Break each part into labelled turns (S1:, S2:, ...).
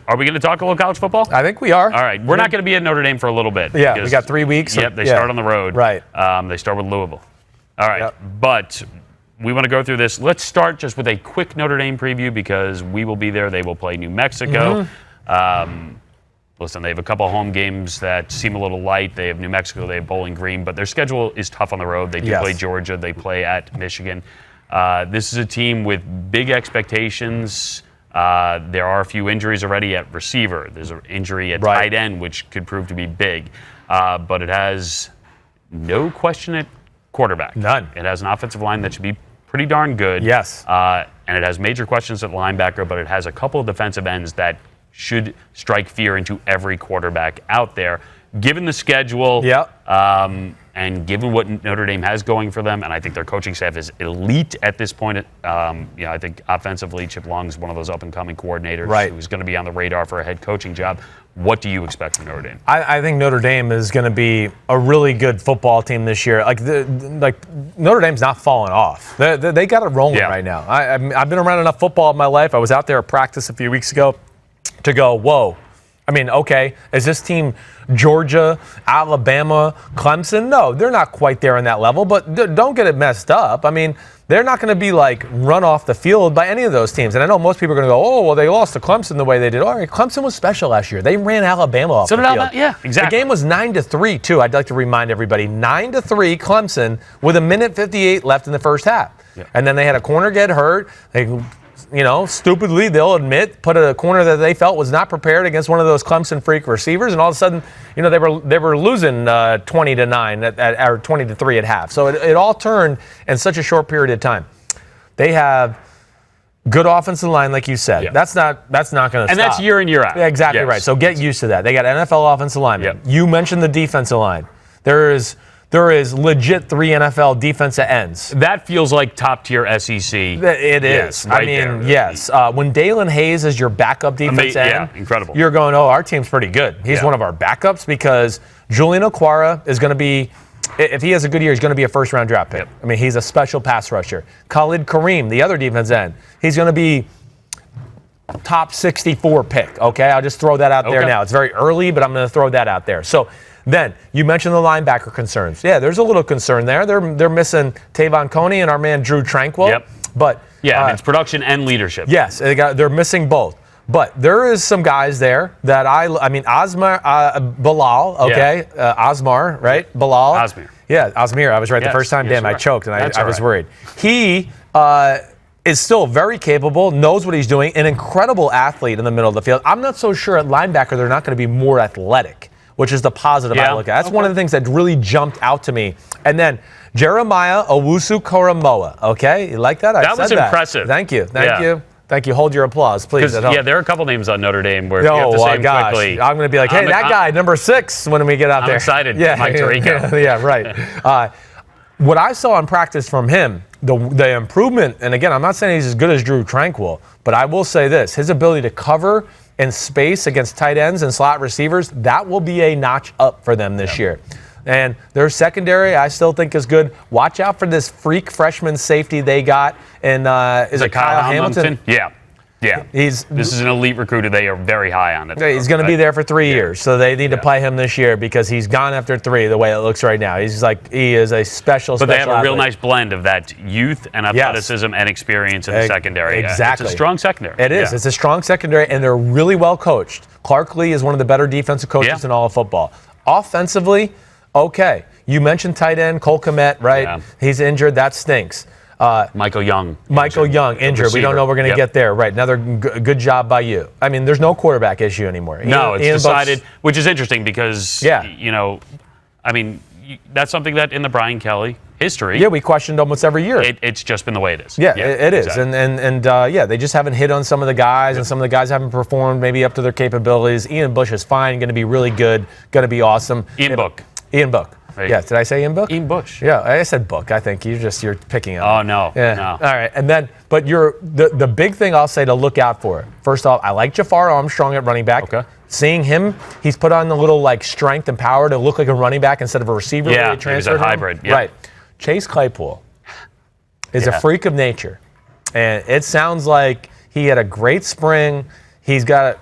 S1: Are we going to talk a little college football?
S2: I think we are.
S1: All right. We're not going to be at Notre Dame for a little bit.
S2: Yeah, we got 3 weeks.
S1: Yep, they start on the road.
S2: Right.
S1: They start with Louisville. All right.
S2: Yep.
S1: But we want to go through this. Let's start just with a quick Notre Dame preview because we will be there. They will play New Mexico. Listen, they have a couple home games that seem a little light. They have New Mexico, they have Bowling Green, but their schedule is tough on the road. They do play Georgia, they play at Michigan. This is a team with big expectations. There are a few injuries already at receiver. There's an injury at tight end, which could prove to be big. But it has no question at quarterback.
S2: None.
S1: It has an offensive line that should be pretty darn good.
S2: Yes.
S1: And it has major questions at linebacker, but it has a couple of defensive ends that should strike fear into every quarterback out there. Given the schedule, and given what Notre Dame has going for them, and I think their coaching staff is elite at this point. I think offensively, Chip Long is one of those up-and-coming coordinators who's going to be on the radar for a head coaching job. What do you expect from Notre Dame?
S2: I think Notre Dame is going to be a really good football team this year. Like Notre Dame's not falling off. They got it rolling right now. I've been around enough football in my life. I was out there at practice a few weeks ago to go, whoa. I mean, okay, is this team Georgia, Alabama, Clemson? No, they're not quite there on that level, but don't get it messed up. I mean, they're not going to be like run off the field by any of those teams. And I know most people are going to go, oh, well, they lost to Clemson the way they did. All right, Clemson was special last year. They ran Alabama off the field.
S1: Yeah, exactly.
S2: The game was 9-3, too. I'd like to remind everybody, 9-3 Clemson with 1:58 left in the first half. Yeah. And then they had a corner get hurt. They stupidly, they'll admit, put a corner that they felt was not prepared against one of those Clemson freak receivers, and all of a sudden, they were losing 20-9 or 20-3 at half. So it all turned in such a short period of time. They have good offensive line, like you said. Yeah. That's not going to stop.
S1: And that's year in, year out.
S2: Yeah, exactly right. So get used to that. They got NFL offensive linemen. Yep. You mentioned the defensive line. There is legit 3 NFL defensive ends.
S1: That feels like top-tier SEC.
S2: It is.
S1: Right there.
S2: Yes. When Dalen Hayes is your backup defense end,
S1: incredible.
S2: You're going, oh, our team's pretty good. He's one of our backups because Julian Okwara is going to be, if he has a good year, he's going to be a first-round draft pick. Yep. I mean, he's a special pass rusher. Khalid Kareem, the other defense end, he's going to be top 64 pick, okay? I'll just throw that out there now. It's very early, but I'm going to throw that out there. So then, you mentioned the linebacker concerns. Yeah, there's a little concern there. They're missing Tavon Coney and our man Drew Tranquill.
S1: Yep.
S2: But
S1: it's production and leadership.
S2: Yes, they're missing both. But there is some guys there that Osmar Bilal, okay? Osmar, right? Bilal.
S1: Osmir.
S2: Yeah, Osmir. I was right the first time. Damn, I choked and I was worried. He is still very capable, knows what he's doing, an incredible athlete in the middle of the field. I'm not so sure at linebacker they're not going to be more athletic, which is the positive I look at. That's one of the things that really jumped out to me. And then Jeremiah Owusu-Koramoah, okay? You like that?
S1: That was impressive.
S2: Thank you. Thank you. Hold your applause, please.
S1: There are a couple names on Notre Dame where if you have to say them quickly.
S2: I'm going to be like, hey, that guy, number 6, when we get out there.
S1: I'm excited.
S2: Yeah,
S1: Mike Tirico.
S2: Yeah, right. What I saw in practice from him, the improvement, and again, I'm not saying he's as good as Drew Tranquill, but I will say this, his ability to cover in space against tight ends and slot receivers, that will be a notch up for them this year. And their secondary, I still think is good. Watch out for this freak freshman safety they got. And is it Kyle Hamilton?
S1: Yeah. This is an elite recruiter. They are very high on it.
S2: He's going to be there for 3 years, so they need to play him this year because he's gone after 3 the way it looks right now. He is a special
S1: But they have a real
S2: athlete.
S1: Nice blend of that youth and athleticism and experience in the secondary.
S2: Exactly.
S1: It's a strong secondary.
S2: It is. It's a strong secondary, and they're really well coached. Clark Lee is one of the better defensive coaches in all of football. Offensively, okay. You mentioned tight end Cole Kmet, right?
S1: Yeah.
S2: He's injured. That stinks.
S1: Michael Young
S2: injured. We don't know we're going to get there. Right. Another good job by you. I mean, there's no quarterback issue anymore.
S1: No, it's decided, which is interesting because, that's something that in the Brian Kelly history.
S2: Yeah, we questioned almost every year.
S1: It's just been the way it is.
S2: Yeah, it is. Exactly. And they just haven't hit on some of the guys, and some of the guys haven't performed maybe up to their capabilities. Ian Bush is fine, going to be really good, going to be awesome.
S1: Ian Book.
S2: Right. Yeah, did I say Ian Book?
S1: Ian Bush.
S2: Yeah, I said Book. I think you're picking up.
S1: Oh no.
S2: Yeah.
S1: No.
S2: All right, and then but the big thing I'll say to look out for. First off, I like Jafar Armstrong at running back.
S1: Okay.
S2: Seeing him, he's put on the little strength and power to look like a running back instead of a receiver.
S1: Yeah, he's a hybrid. Yeah.
S2: Right. Chase Claypool is a freak of nature, and it sounds like he had a great spring. He's got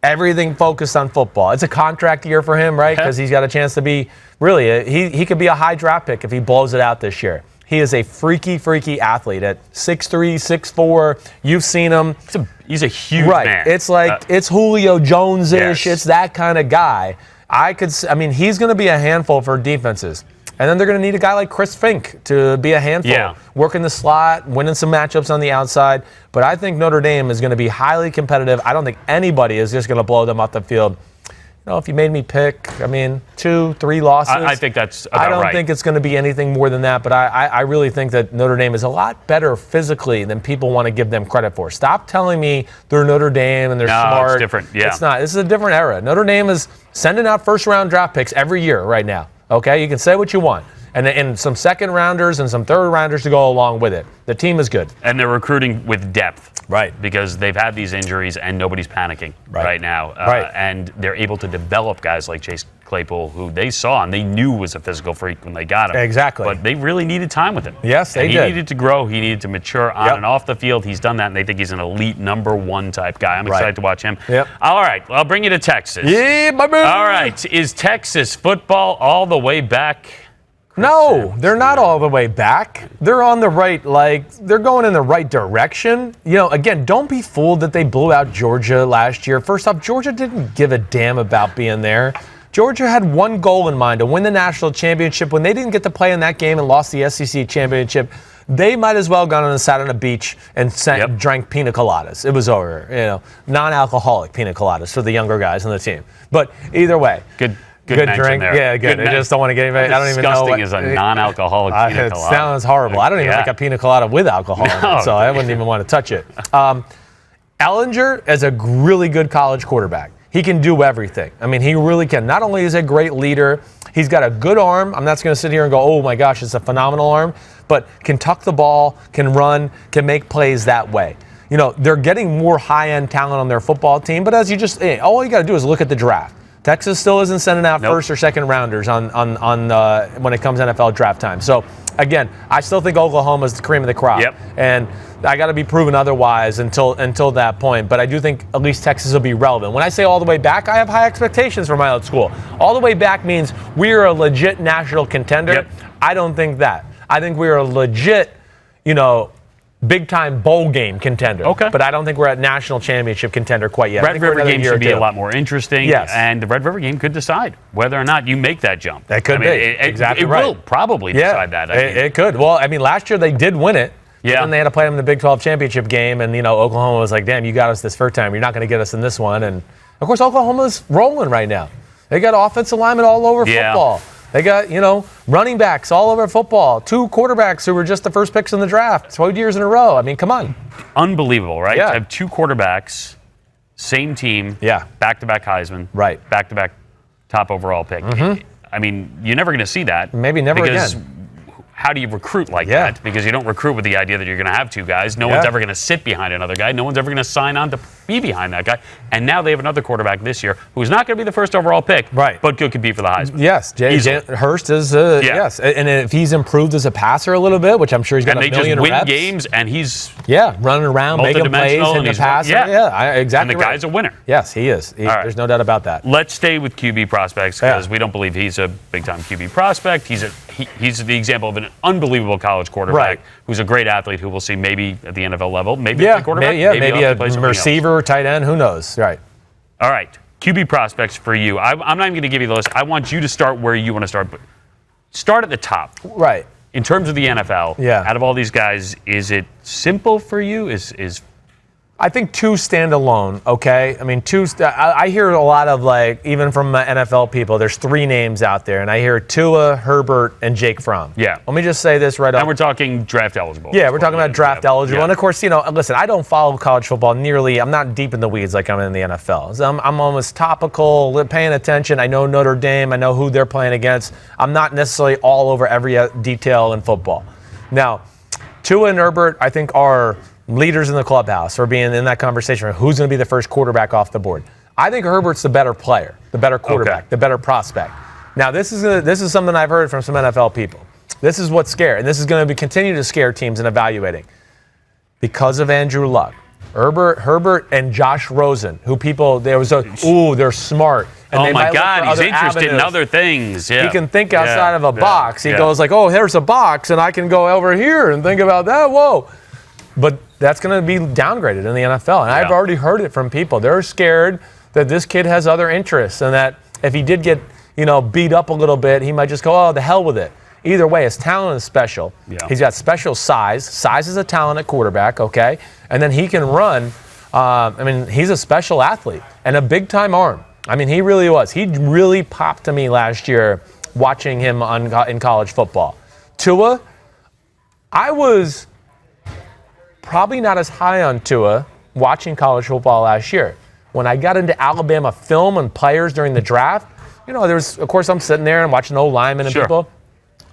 S2: Everything focused on football. It's a contract year for him, right? Because he's got a chance to be he could be a high draft pick if he blows it out this year. He is a freaky athlete at 6'3", 6'4". You've seen him.
S1: He's a huge man.
S2: It's like it's Julio Jones-ish.
S1: Yes.
S2: It's that kind of guy. He's going to be a handful for defenses. And then they're going to need a guy like Chris Fink to be a handful, working the slot, winning some matchups on the outside. But I think Notre Dame is going to be highly competitive. I don't think anybody is just going to blow them off the field. If you made me pick, 2, 3 losses.
S1: I think that's about right.
S2: I don't think it's going to be anything more than that, but I really think that Notre Dame is a lot better physically than people want to give them credit for. Stop telling me they're Notre Dame and they're smart.
S1: It's different. Yeah.
S2: It's not. This is a different era. Notre Dame is sending out first-round draft picks every year right now. Okay? You can say what you want. And some second-rounders and some third-rounders to go along with it. The team is good.
S1: And they're recruiting with depth.
S2: Right.
S1: Because they've had these injuries and nobody's panicking right now. And they're able to develop guys like Chase Claypool, who they saw and they knew was a physical freak when they got him.
S2: Exactly.
S1: But they really needed time with him.
S2: Yes, they did.
S1: He neneeded to grow. He needed to mature on and off the field. He's done that, and they think he's an elite number 1 type guy. I'm excited to watch him.
S2: Yep.
S1: All right. Well, I'll bring you to Texas.
S2: Yeah, my man.
S1: All right. Is Texas football all the way back?
S2: No, they're not all the way back. They're on the right, they're going in the right direction. Again, don't be fooled that they blew out Georgia last year. First off, Georgia didn't give a damn about being there. Georgia had one goal in mind, to win the national championship. When they didn't get to play in that game and lost the SEC championship, they might as well have gone and sat on a beach and drank pina coladas. It was over, non-alcoholic pina coladas for the younger guys on the team. But either way. Good drink.
S1: There.
S2: Yeah, good. I just don't want to get anybody. I don't even know.
S1: Disgusting is a non-alcoholic pina colada.
S2: It sounds horrible. I don't even like a pina colada with alcohol in it, so I wouldn't even want to touch it. Ellinger is a really good college quarterback. He can do everything. He really can. Not only is he a great leader, he's got a good arm. I'm not going to sit here and go, oh my gosh, it's a phenomenal arm, but can tuck the ball, can run, can make plays that way. They're getting more high-end talent on their football team, but all you got to do is look at the draft. Texas still isn't sending out first or second rounders on when it comes NFL draft time. So again, I still think Oklahoma is the cream of the crop. And I got to be proven otherwise until that point. But I do think at least Texas will be relevant. When I say all the way back, I have high expectations for my old school. All the way back means we're a legit national contender. I don't think that. I think we're a legit, big-time bowl game contender.
S1: Okay.
S2: But I don't think we're at national championship contender quite yet.
S1: Red River game should be a lot more interesting. Yes. And the Red River game could decide whether or not you make that jump.
S2: That could be. Exactly right.
S1: It will probably decide that.
S2: It could. Well, last year they did win it.
S1: Yeah.
S2: And they had to play them in the Big 12 championship game, and Oklahoma was like, "Damn, you got us this first time. You're not going to get us in this one." And of course, Oklahoma's rolling right now. They got offensive linemen all over football. They got, running backs all over football. 2 quarterbacks who were just the first picks in the draft 2 years in a row. Come on.
S1: Unbelievable, right?
S2: Yeah.
S1: To have 2 quarterbacks, same team, back-to-back Heisman, back-to-back top overall pick.
S2: Mm-hmm.
S1: You're never going to see that.
S2: Maybe never again.
S1: How do you recruit like that? Because you don't recruit with the idea that you're going to have 2 guys. No one's ever going to sit behind another guy. No one's ever going to sign on to be behind that guy. And now they have another quarterback this year who's not going to be the first overall pick, but could compete for the Heisman.
S2: Yes, Hurst is, yes. And if he's improved as a passer a little bit, which I'm sure he's got a million reps.
S1: And they just win games, and he's
S2: running around, making plays in the passer. Exactly.
S1: And the guy's a winner.
S2: Yes, he is. There's no doubt about that.
S1: Let's stay with QB prospects because we don't believe he's a big-time QB prospect. He's the example of an unbelievable college quarterback who's a great athlete who we'll see maybe at the NFL level, maybe at the quarterback,
S2: maybe a receiver, tight end, who knows? Right.
S1: All right, QB prospects for you. I'm not even going to give you the list. I want you to start where you want to start, but start at the top.
S2: Right.
S1: In terms of the NFL, out of all these guys, is it simple for you?
S2: I think 2 stand alone, okay? I hear a lot of, even from NFL people, there's 3 names out there, and I hear Tua, Herbert, and Jake Fromm.
S1: Yeah.
S2: Let me just say this right off.
S1: And we're talking draft eligible.
S2: Yeah, we're talking about draft eligible. Yeah. And, of course, listen, I don't follow college football nearly. I'm not deep in the weeds like I'm in the NFL. So I'm almost topical, paying attention. I know Notre Dame. I know who they're playing against. I'm not necessarily all over every detail in football. Now, Tua and Herbert, I think, are leaders in the clubhouse or being in that conversation for who's going to be the first quarterback off the board. I think Herbert's the better player, the better quarterback, the better prospect. Now, this is something I've heard from some NFL people. This is what's scary, and this is going to continue to scare teams in evaluating. Because of Andrew Luck, Herbert and Josh Rosen, who they're smart. And
S1: oh my God, he's interested in other things. Yeah.
S2: He can think outside of a box. He goes like, oh, here's a box, and I can go over here and think about that. Whoa. But that's going to be downgraded in the NFL. And I've already heard it from people. They're scared that this kid has other interests and that if he did get, beat up a little bit, he might just go, oh, the hell with it. Either way, his talent is special. Yeah. He's got special size. Size is a talent at quarterback, okay? And then he can run. He's a special athlete and a big-time arm. He really was. He really popped to me last year watching him in college football. Tua, I was probably not as high on Tua watching college football last year. When I got into Alabama film and players during the draft, of course, I'm sitting there and watching old linemen and people.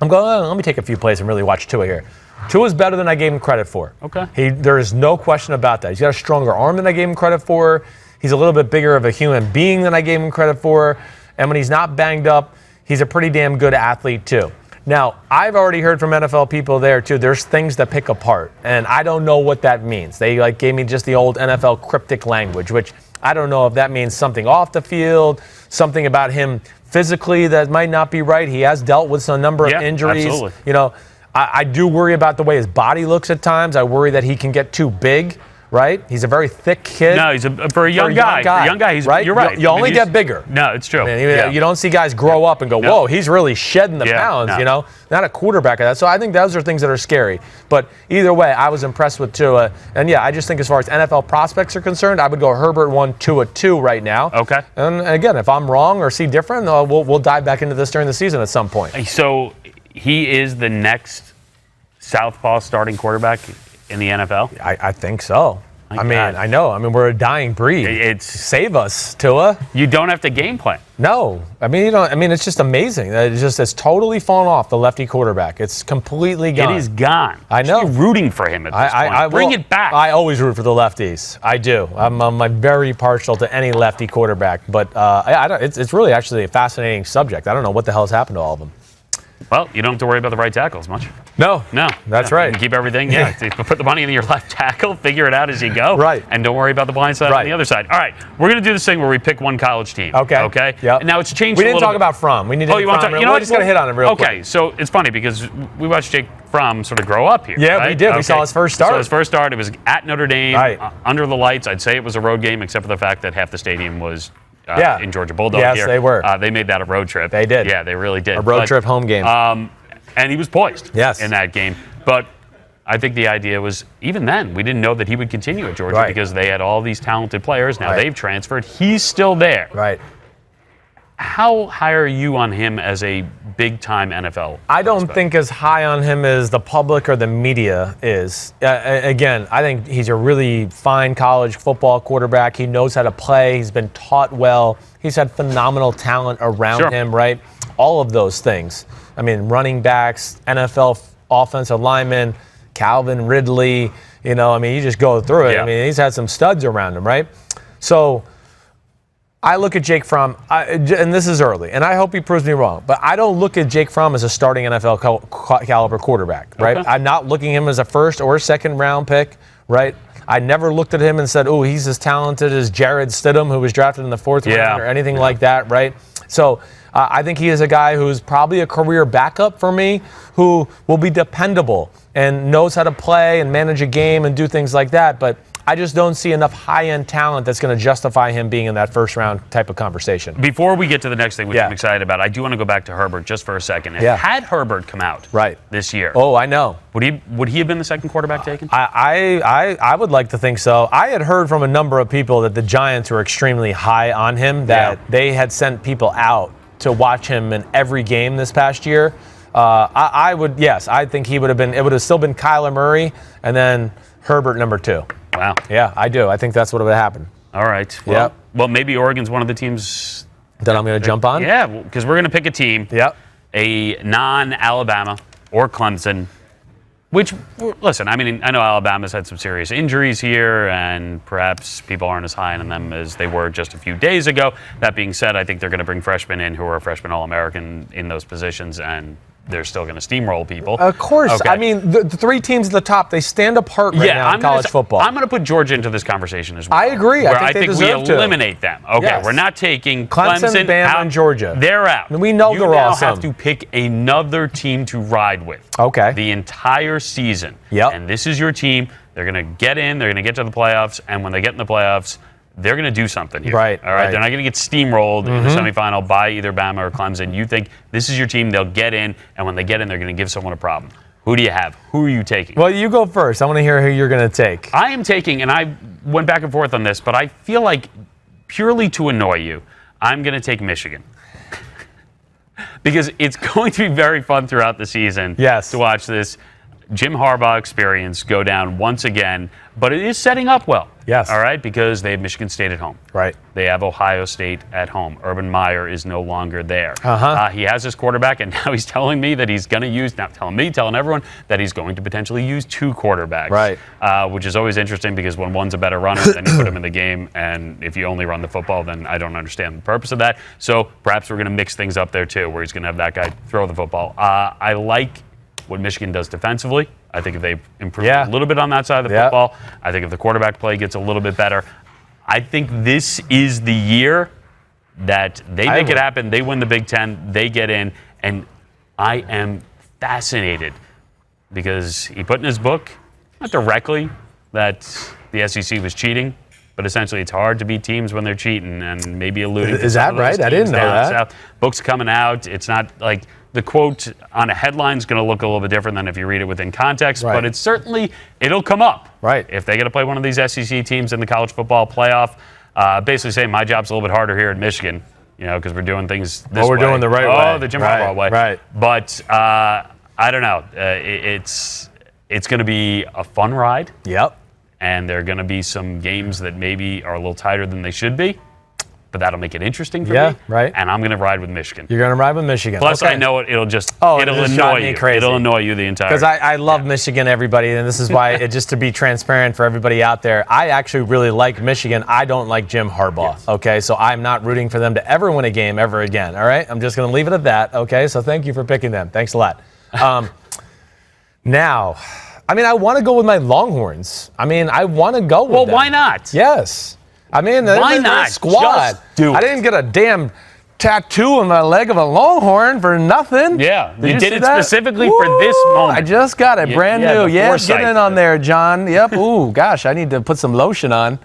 S2: I'm going, let me take a few plays and really watch Tua here. Tua's better than I gave him credit for.
S1: Okay.
S2: There is no question about that. He's got a stronger arm than I gave him credit for. He's a little bit bigger of a human being than I gave him credit for. And when he's not banged up, he's a pretty damn good athlete too. Now, I've already heard from NFL people there too. There's things that pick apart, and I don't know what that means. They gave me just the old NFL cryptic language, which I don't know if that means something off the field, something about him physically that might not be right. He has dealt with some number of injuries.
S1: Absolutely.
S2: I do worry about the way his body looks at times. I worry that he can get too big. Right? He's a very thick kid.
S1: No, he's for a young guy. For a young guy,
S2: right?
S1: You're right.
S2: You only get bigger.
S1: No, it's true.
S2: You don't see guys grow up and go, whoa, he's really shedding the pounds, Not a quarterback of that. So I think those are things that are scary. But either way, I was impressed with Tua. And I just think as far as NFL prospects are concerned, I would go Herbert 1, Tua 2 right now.
S1: Okay.
S2: And again, if I'm wrong or see different, we'll dive back into this during the season at some point.
S1: So he is the next southpaw starting quarterback in the NFL?
S2: I think so.
S1: I
S2: know. We're a dying breed. Save us, Tua.
S1: You don't have to game plan.
S2: No. You don't. It's just amazing. It's totally fallen off, the lefty quarterback. It's completely gone.
S1: It is gone.
S2: I know.
S1: You're rooting for him at this point. Bring it back.
S2: I always root for the lefties. I do. I'm very partial to any lefty quarterback. But it's really actually a fascinating subject. I don't know what the hell has happened to all of them.
S1: Well, you don't have to worry about the right tackle as much.
S2: No. That's right.
S1: You can keep everything. Put the money in your left tackle, figure it out as you go.
S2: Right.
S1: And don't worry about the blind side on the other side. All right. We're going to do this thing where we pick one college team.
S2: Okay.
S1: Yep. And now it's changed
S2: a little bit. We didn't talk about Fromm. We need to we're just going to hit on it real quick.
S1: Okay. So it's funny because we watched Jake Fromm sort of grow up here.
S2: Yeah, we did. Okay. We saw his first start.
S1: It was at Notre Dame, under the lights. I'd say it was a road game, except for the fact that half the stadium was in Georgia Bulldog here.
S2: Yes, they were.
S1: They made that a road trip.
S2: They did.
S1: Yeah, they really did.
S2: A road trip home game.
S1: And he was poised
S2: in
S1: that game. But I think the idea was, even then, we didn't know that he would continue at Georgia because they had all these talented players. Now they've transferred. He's still there.
S2: Right.
S1: How high are you on him as a big-time NFL
S2: I don't think as high on him as the public or the media is. Again, I think he's a really fine college football quarterback. He knows how to play. He's been taught well. He's had phenomenal talent around him, right? All of those things. Running backs, NFL offensive linemen, Calvin Ridley, you just go through it.
S1: Yeah.
S2: He's had some studs around him, right? So I look at Jake Fromm, and this is early, and I hope he proves me wrong, but I don't look at Jake Fromm as a starting NFL caliber quarterback, right? Okay. I'm not looking at him as a first or second round pick, right? I never looked at him and said, oh, he's as talented as Jared Stidham, who was drafted in the fourth round or anything like that, right? So I think he is a guy who's probably a career backup for me, who will be dependable and knows how to play and manage a game and do things like that. But I just don't see enough high-end talent that's going to justify him being in that first-round type of conversation.
S1: Before we get to the next thing, which I'm excited about, I do want to go back to Herbert just for a second. Had Herbert come out this year,
S2: I know.
S1: Would he have been the second quarterback taken?
S2: I would like to think so. I had heard from a number of people that the Giants were extremely high on him, that they had sent people out to watch him in every game this past year. I think he would have been, it would have still been Kyler Murray and then Herbert number 2.
S1: Wow.
S2: Yeah, I do. I think that's what would have happened.
S1: All right. Well, maybe Oregon's one of the teams
S2: that I'm going to jump on.
S1: Yeah, because we're going to pick a team.
S2: Yep.
S1: A non-Alabama or Clemson. Which, listen, I know Alabama's had some serious injuries here, and perhaps people aren't as high on them as they were just a few days ago. That being said, I think they're going to bring freshmen in who are freshman All-American in those positions, and they're still going to steamroll people.
S2: Of course.
S1: Okay.
S2: I mean, the three teams at the top, they stand apart right now in college football.
S1: I'm going to put Georgia into this conversation as well.
S2: I agree.
S1: I think we eliminate them. Okay,
S2: yes.
S1: We're not taking
S2: Clemson, Bama,
S1: out.
S2: and Georgia.
S1: They're out.
S2: And we know they're awesome.
S1: You now have to pick another team to ride with.
S2: Okay.
S1: The entire season.
S2: Yep.
S1: And this is your team. They're going to get in. They're going to get to the playoffs. And when they get in the playoffs, they're going to do something here.
S2: Right.
S1: All right. They're not going to get steamrolled in the semifinal by either Bama or Clemson. You think this is your team. They'll get in. And when they get in, they're going to give someone a problem. Who do you have? Who are you taking?
S2: Well, you go first. I want to hear who you're going to take.
S1: I am taking, and I went back and forth on this, but I feel like purely to annoy you, I'm going to take Michigan. Because it's going to be very fun throughout the season to watch this Jim Harbaugh experience go down once again, but it is setting up well.
S2: Yes.
S1: All right, because they have Michigan State at home.
S2: Right.
S1: They have Ohio State at home. Urban Meyer is no longer there. He has his quarterback, and now he's telling me that he's going to use, not telling me, telling everyone that he's going to potentially use two quarterbacks.
S2: Right.
S1: Which is always interesting because when one's a better runner, then you put him in the game, and if you only run the football, then I don't understand the purpose of that. So perhaps we're going to mix things up there too, where he's going to have that guy throw the football. I like what Michigan does defensively. I think if they improve a little bit on that side of the football, I think if the quarterback play gets a little bit better, I think this is the year that they make it happen. They win the Big Ten, they get in, and I am fascinated because he put in his book, not directly, that the SEC was cheating, but essentially it's hard to beat teams when they're cheating, and maybe alluding to
S2: is that right? I didn't know that.
S1: South. Book's coming out. It's not like the quote on a headline is going to look a little bit different than if you read it within context, but it's certainly, it'll come up.
S2: Right.
S1: If they get to play one of these SEC teams in the college football playoff, basically saying my job's a little bit harder here in Michigan, because we're doing things this way.
S2: We're doing the right way.
S1: Oh, the Jim Harbaugh way.
S2: Right.
S1: But I don't know. It's going to be a fun ride.
S2: Yep.
S1: And there are going to be some games that maybe are a little tighter than they should be. But that'll make it interesting for me.
S2: Right.
S1: And I'm going to ride with Michigan.
S2: You're going to ride with Michigan.
S1: Plus, I know it'll annoy you.
S2: Crazy.
S1: It'll annoy you the entire
S2: time. Because I love Michigan, everybody, and this is why, just to be transparent for everybody out there, I actually really like Michigan. I don't like Jim Harbaugh, okay? So I'm not rooting for them to ever win a game ever again, all right? I'm just going to leave it at that, okay? So thank you for picking them. Thanks a lot. Now, I want to go with my Longhorns. I want to go with them.
S1: Well, why not?
S2: Yes.
S1: Why not?
S2: Squad.
S1: Just do it.
S2: I didn't get a damn tattoo on my leg of a Longhorn for nothing.
S1: Yeah,
S2: you
S1: did it specifically for this moment.
S2: I just got it, brand new. Yeah, get in on there, John. Yep. Ooh, gosh, I need to put some lotion on.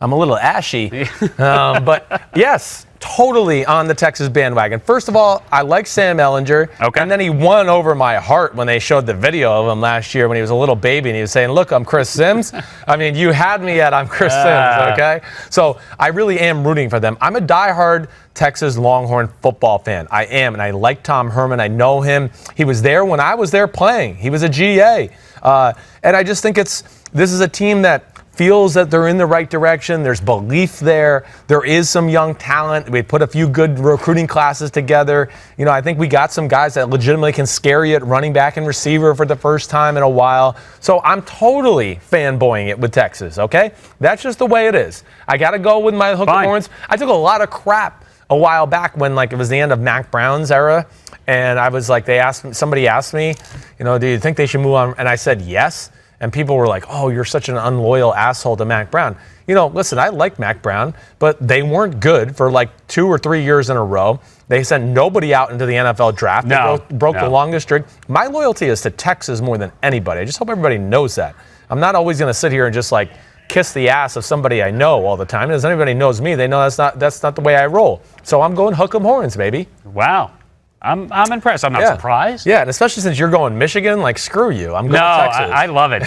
S2: I'm a little ashy. But yes, totally on the Texas bandwagon. First of all, I like Sam Ehlinger.
S1: Okay.
S2: And then he won over my heart when they showed the video of him last year when he was a little baby and he was saying, look, I'm Chris Simms. You had me at I'm Chris Simms, okay? So I really am rooting for them. I'm a diehard Texas Longhorn football fan. I am, and I like Tom Herman. I know him. He was there when I was there playing. He was a GA. And I just think this is a team that feels that they're in the right direction. There's belief there. There is some young talent. We put a few good recruiting classes together. I think we got some guys that legitimately can scare you at running back and receiver for the first time in a while. So I'm totally fanboying it with Texas, okay? That's just the way it is. I got to go with my hook 'em horns. I took a lot of crap a while back when it was the end of Mac Brown's era. And I was like, somebody asked me, do you think they should move on? And I said, yes. And people were like, oh, you're such an unloyal asshole to Mac Brown. Listen, I like Mac Brown, but they weren't good for 2 or 3 years in a row. They sent nobody out into the NFL draft. They broke the longest streak. My loyalty is to Texas more than anybody. I just hope everybody knows that. I'm not always going to sit here and just kiss the ass of somebody I know all the time. As anybody knows me, they know that's not the way I roll. So I'm going hook 'em horns, baby.
S1: Wow. I'm impressed. I'm not surprised.
S2: Yeah, and especially since you're going Michigan, screw you. I'm going Texas.
S1: I love it.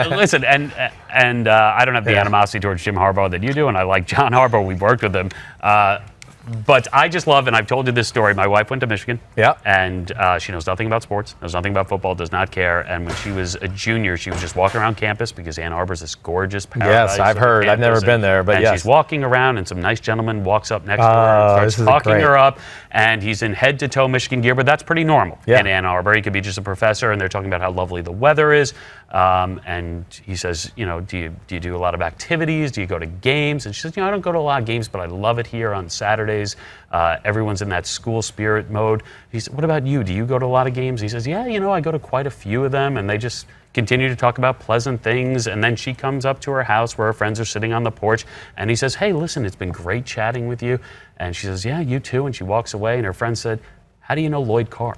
S1: Listen, and I don't have the animosity towards Jim Harbaugh that you do, and I like John Harbaugh. We've worked with him. But I just love, and I've told you this story, my wife went to Michigan.
S2: Yeah.
S1: And she knows nothing about sports, knows nothing about football, does not care. And when she was a junior, she was just walking around campus because Ann Arbor's this gorgeous paradise.
S2: Yes, I've heard. I've never been there, but
S1: and
S2: yes.
S1: she's walking around, and some nice gentleman walks up next to her and starts talking her up. And he's in head-to-toe Michigan gear, but that's pretty normal in Ann Arbor. He could be just a professor, and they're talking about how lovely the weather is. And he says, do you do a lot of activities? Do you go to games? And she says, I don't go to a lot of games, but I love it here on Saturdays. Everyone's in that school spirit mode. He said, what about you? Do you go to a lot of games? He says, yeah, I go to quite a few of them, and they just continue to talk about pleasant things. And then she comes up to her house where her friends are sitting on the porch, and he says, hey, listen, it's been great chatting with you. And she says, yeah, you too. And she walks away, and her friend said, how do you know Lloyd Carr?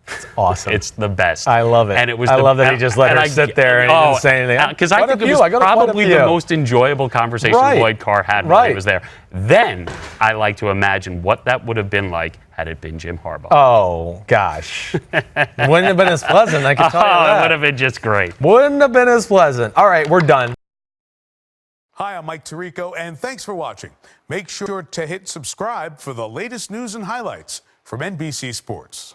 S2: It's awesome.
S1: It's the best.
S2: I love it.
S1: And it was
S2: I love that he just let her sit there and didn't say anything.
S1: Because I think it was probably the most enjoyable conversation Lloyd Carr had when he was there. Then I like to imagine what that would have been like had it been Jim Harbaugh.
S2: Oh, gosh. Wouldn't have been as pleasant, I can tell you that.
S1: It would have been just great.
S2: Wouldn't have been as pleasant. All right, we're done.
S3: Hi, I'm Mike Tirico, and thanks for watching. Make sure to hit subscribe for the latest news and highlights from NBC Sports.